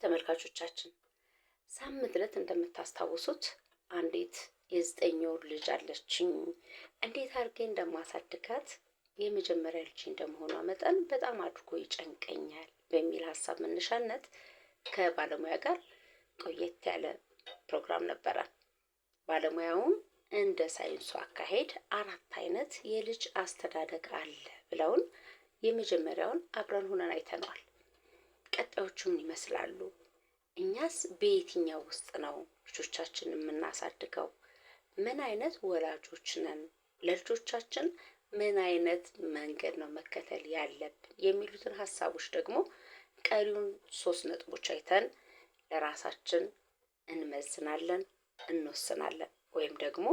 ተመልካቾቻችን ሳምንት ዕለት እንደምታስታውሱት አንዲት የ9 ወር ልጅ አለችኝ። እንዴት አድርጌ እንደማሳድጋት የመጀመሪያ ልጅ እንደመሆኗ መጠን በጣም አድርጎ ይጨንቀኛል በሚል ሐሳብ መነሻነት ከባለሙያ ጋር ቆየት ያለ ፕሮግራም ነበረ። ባለሙያውም እንደ ሳይንሱ አካሄድ 4 አይነት የልጅ አስተዳደግ አለ ብለውን የመጀመሪያውን አብረን ሆነን አይተናል። ቀጣዮቹም ይመስላሉ። እኛስ በየትኛው ውስጥ ነው ልጆቻችንን የምናሳድገው? ምን አይነት ወላጆች ነን? ለልጆቻችን ምን አይነት መንገድ ነው መከተል ያለብን? የሚሉትን ሐሳቦች ደግሞ ቀሪውን 3 ነጥቦች አይተን ለራሳችን እንመዝናለን፣ እንወስናለን ወይም ደግሞ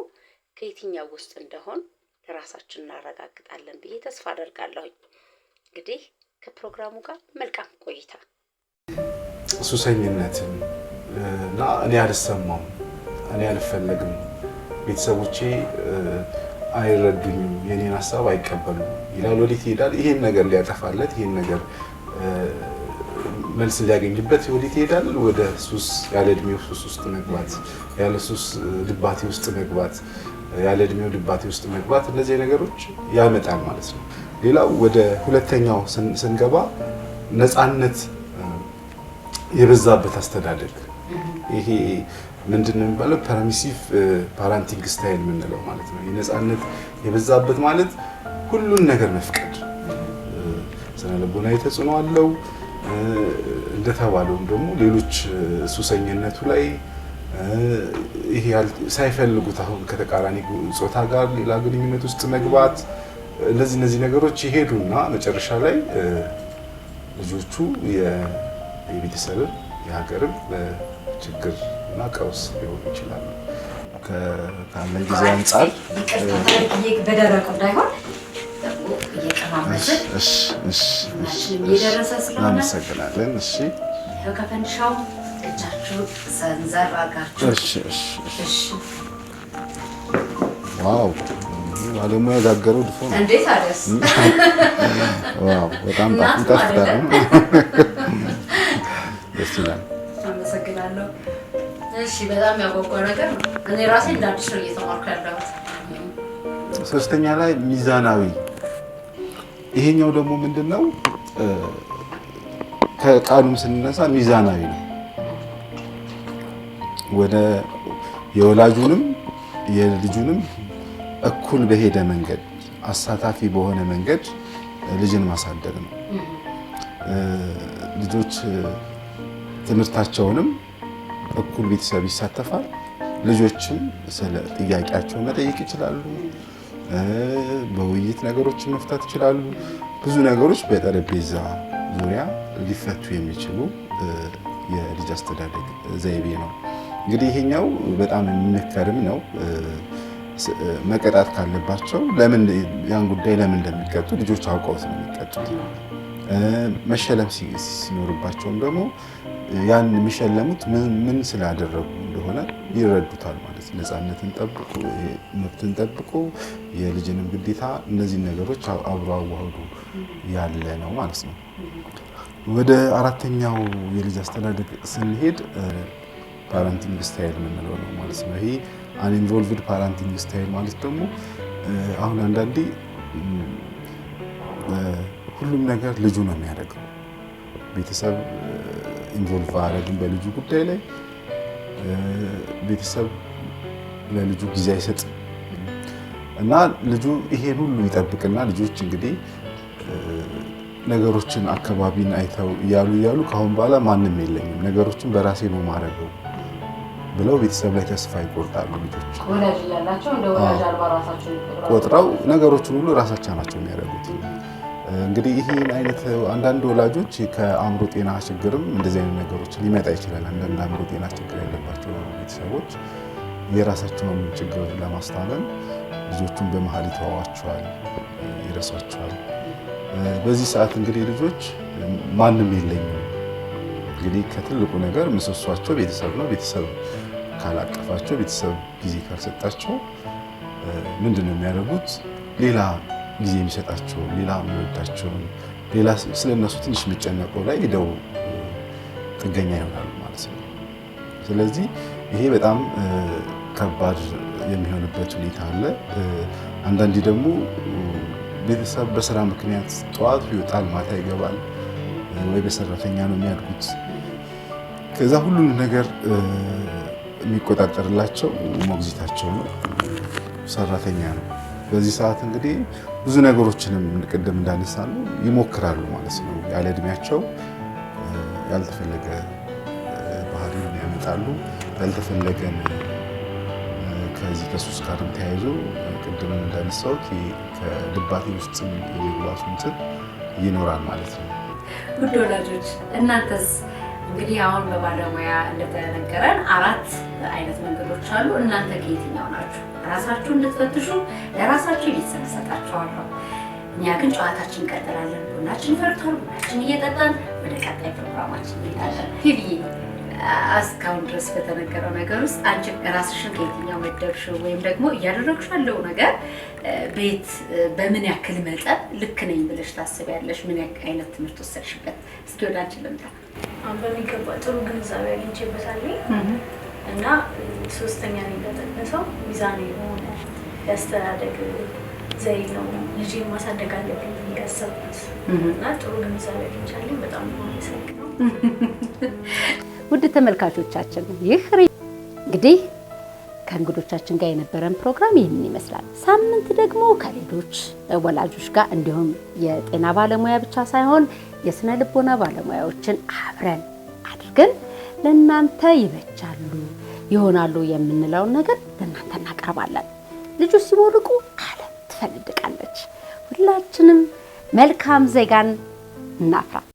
ከየትኛው ውስጥ እንደሆን ለራሳችን እናረጋግጣለን ብዬ ተስፋ አደርጋለሁ። እንግዲህ ከፕሮግራሙ ጋር መልካም ቆይታ። ሱሰኝነትን እና እኔ አልሰማም፣ እኔ አልፈለግም፣ ቤተሰቦቼ አይረዱኝም፣ የኔን ሐሳብ አይቀበሉም ይላል። ወዴት ይሄዳል? ይሄን ነገር ሊያጠፋለት፣ ይሄን ነገር መልስ ሊያገኝበት ወዴት ይሄዳል? ወደ ሱስ፣ ያለ እድሜው ሱስ ውስጥ መግባት፣ ያለ ሱስ ድባቴ ውስጥ መግባት፣ ያለ እድሜው ድባቴ ውስጥ መግባት፣ እነዚህ ነገሮች ያመጣል ማለት ነው። ሌላው ወደ ሁለተኛው ስንገባ ነፃነት የበዛበት አስተዳደግ፣ ይሄ ምንድነው የሚባለው? ፐርሚሲቭ ፓረንቲንግ ስታይል የምንለው ማለት ነው። የነፃነት የበዛበት ማለት ሁሉን ነገር መፍቀድ፣ ስነ ልቦናዊ ተጽዕኖ አለው። እንደተባለውም ደግሞ ሌሎች ሱሰኝነቱ ላይ ይሄ ሳይፈልጉት አሁን ከተቃራኒ ጾታ ጋር ሌላ ግንኙነት ውስጥ መግባት፣ እነዚህ ነገሮች ይሄዱና መጨረሻ ላይ ልጆቹ የቤተሰብም የሀገርም ችግር እና ቀውስ ሊሆኑ ይችላሉ። ካለ ጊዜ አንጻር በደረቁ እንዳይሆን እየቀማመጥን እየደረሰ ስለሆነ እናመሰግናለን። እሺ ከፈንሻው እጃችሁ ሰንዘር አድርጋችሁ እሺ። ዋው ባለሙያ ጋገረው ድፎ ነው። እንዴት አደስ! ዋው በጣም ይጣፍጣል። ደስ ይላል። አመሰግናለሁ። እሺ በጣም ያጓጓ ነገር ነው። እኔ ራሴ እንዳዲስ ነው እየተማርኩ ያለሁት። ሶስተኛ ላይ ሚዛናዊ። ይሄኛው ደግሞ ምንድነው? ከቃሉም ስንነሳ ሚዛናዊ ነው። ወደ የወላጁንም የልጁንም እኩል በሄደ መንገድ፣ አሳታፊ በሆነ መንገድ ልጅን ማሳደግ ነው። ልጆች ትምህርታቸውንም እኩል ቤተሰብ ይሳተፋል። ልጆችም ስለ ጥያቄያቸው መጠየቅ ይችላሉ። በውይይት ነገሮችን መፍታት ይችላሉ። ብዙ ነገሮች በጠረጴዛ ዙሪያ ሊፈቱ የሚችሉ የልጅ አስተዳደግ ዘይቤ ነው። እንግዲህ ይሄኛው በጣም የሚመከርም ነው። መቀጣት ካለባቸው ለምን ያን ጉዳይ ለምን እንደሚቀጡ ልጆች አውቀውት ነው የሚቀጡት። መሸለም ሲኖርባቸውም ደግሞ ያን የሚሸለሙት ምን ስላደረጉ እንደሆነ ይረዱታል ማለት ነው። ነፃነትን ጠብቁ፣ መብትን ጠብቁ፣ የልጅንም ግዴታ፣ እነዚህ ነገሮች አብሮ አዋህዱ ያለ ነው ማለት ነው። ወደ 4ኛው የልጅ አስተዳደግ ስንሄድ ፓረንቲንግ ስታይል የምንለው ነው ማለት ነው። ይሄ አንኢንቮልቭድ ፓረንቲንግ ስታይል ማለት ደግሞ አሁን አንዳንዴ ሁሉም ነገር ልጁ ነው የሚያደርገው። ቤተሰብ ኢንቮልቭ አያደርግም በልጁ ጉዳይ ላይ። ቤተሰብ ለልጁ ጊዜ አይሰጥም እና ልጁ ይሄን ሁሉ ይጠብቅና ልጆች እንግዲህ ነገሮችን አካባቢን አይተው እያሉ ካሁን በኋላ ማንም የለኝም ነገሮችን በራሴ ነው ማድረገው ብለው ቤተሰብ ላይ ተስፋ ይቆርጣሉ። ልጆች ወላጅ ያላቸው እንደ ወላጅ አልባ ራሳቸው ቆጥረው ነገሮችን ሁሉ ራሳቸው ናቸው የሚያደርጉት። እንግዲህ ይሄን አይነት አንዳንድ ወላጆች ከአእምሮ ጤና ችግርም እንደዚህ አይነት ነገሮች ሊመጣ ይችላል። አንዳንድ አእምሮ ጤና ችግር ያለባቸው ቤተሰቦች የራሳቸውን ችግር ለማስታመም ልጆቹን በመሀል ይተዋቸዋል፣ ይረሷቸዋል። በዚህ ሰዓት እንግዲህ ልጆች ማንም የለኝም፣ እንግዲህ ከትልቁ ነገር ምሰሷቸው ቤተሰብ ነው። ቤተሰብ ካላቀፋቸው፣ ቤተሰብ ጊዜ ካልሰጣቸው ምንድነው የሚያደርጉት? ሌላ ጊዜ የሚሰጣቸው፣ ሌላ የሚወዳቸውን፣ ሌላ ስለነሱ ትንሽ የሚጨነቀው ላይ ሄደው ጥገኛ ይሆናሉ ማለት ነው። ስለዚህ ይሄ በጣም ከባድ የሚሆንበት ሁኔታ አለ። አንዳንዴ ደግሞ ቤተሰብ በስራ ምክንያት ጠዋት ይወጣል፣ ማታ ይገባል፣ ወይ በሰራተኛ ነው የሚያድጉት። ከዛ ሁሉን ነገር የሚቆጣጠርላቸው ሞግዚታቸው ነው፣ ሰራተኛ ነው። በዚህ ሰዓት እንግዲህ ብዙ ነገሮችንም ቅድም እንዳነሳሉ ይሞክራሉ ማለት ነው። ያለ እድሜያቸው ያልተፈለገ ባህሪን ያመጣሉ። ያልተፈለገን ከዚህ ከሱስ ጋርም ተያይዞ ቅድም እንዳነሳሁት ከድባቴ ውስጥ የመግባቱ እንትን ይኖራል ማለት ነው። ውድ ወላጆች እናንተስ እንግዲህ አሁን በባለሙያ እንደተነገረን 4 አይነት መንገዶች አሉ። እናንተ ከየትኛው ናችሁ? ራሳችሁ እንድትፈትሹ ለራሳችሁ ቤተሰብ ሰጣችኋለሁ። እኛ ግን ጨዋታችን እንቀጥላለን። ቡናችን ፈርቷል። ቡናችን እየጠጣን ወደ ቀጣይ ፕሮግራማችን እንሄዳለን። ፊቪዬ እስካሁን ድረስ በተነገረው ነገር ውስጥ አንቺ ራስሽን ከየትኛው መደብሽው ወይም ደግሞ እያደረግሽ ያለው ነገር ቤት በምን ያክል መጠን ልክ ነኝ ብለሽ ታስቢያለሽ? ምን አይነት ትምህርት ወሰድሽበት? እስኪ ወደ አንቺ ልምጣ። በሚገባ ጥሩ ግንዛቤ አግኝቼበታለሁ እና ሶስተኛ ላይ እንደጠቀሰው ሚዛናዊ የሆነ ያስተዳደግ ዘይ ነው ልጄን ማሳደግ አለብኝ ያሰብኩት እና ጥሩ ግንዛቤ አግኝቻለሁ። በጣም አመሰግናለሁ። ውድ ተመልካቾቻችን ይህ እንግዲህ ከእንግዶቻችን ጋር የነበረን ፕሮግራም ይህንን ይመስላል። ሳምንት ደግሞ ከሌሎች ወላጆች ጋር እንዲሁም የጤና ባለሙያ ብቻ ሳይሆን የስነ ልቦና ባለሙያዎችን አብረን አድርገን ለእናንተ ይበጃሉ ይሆናሉ የምንለውን ነገር ለእናንተ እናቀርባለን። ልጆች ሲቦርቁ ዓለም ትፈነድቃለች። ሁላችንም መልካም ዜጋን እናፍራ።